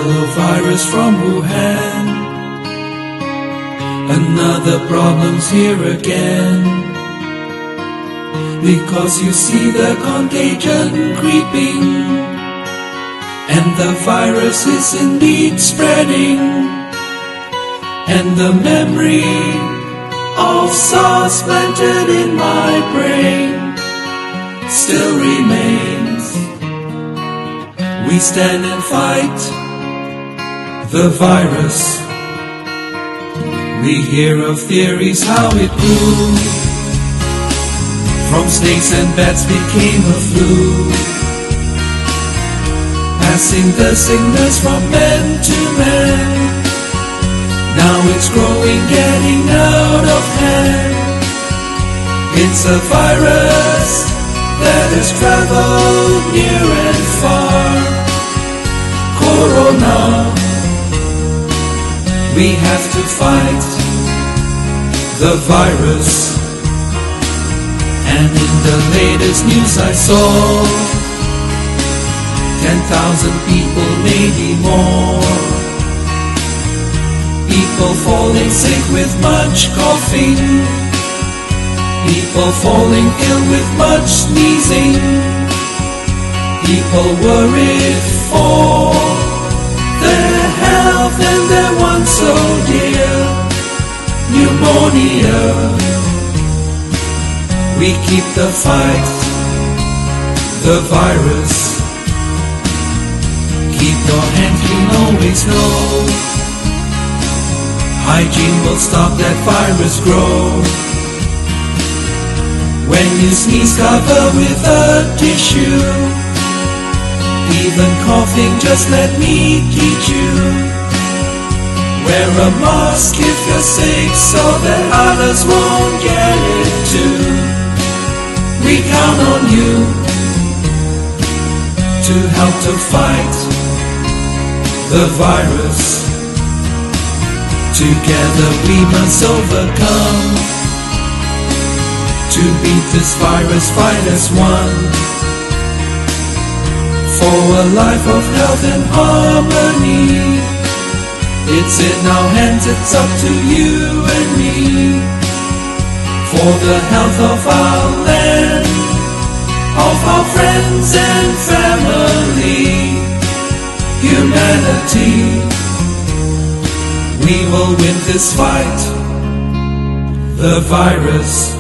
Hello virus from Wuhan. Another problem's here again. Because you see the contagion creeping, and the virus is indeed spreading, and the memory of SARS planted in my brain still remains. We stand and fight the virus. We hear of theories how it grew. From snakes and bats became a flu, passing the sickness from man to man. Now it's growing, getting out of hand. It's a virus that has traveled near and far. Corona, we have to fight the virus. And in the latest news I saw 10,000 people, maybe more. People falling sick with much coughing, people falling ill with much sneezing, people worried for their health and their one so dear, pneumonia. We keep the fight, the virus. Keep your hands clean, always know hygiene will stop that virus grow. When you sneeze, cover with a tissue. Even coughing, just let me teach you. Wear a mask if you're sick so that others won't get it too. We count on you to help to fight the virus. Together we must overcome. To beat this virus, fight as one. For a life of health and harmony. It's in our hands, it's up to you and me. For the health of our land, of our friends and family, humanity, we will win this fight, the virus.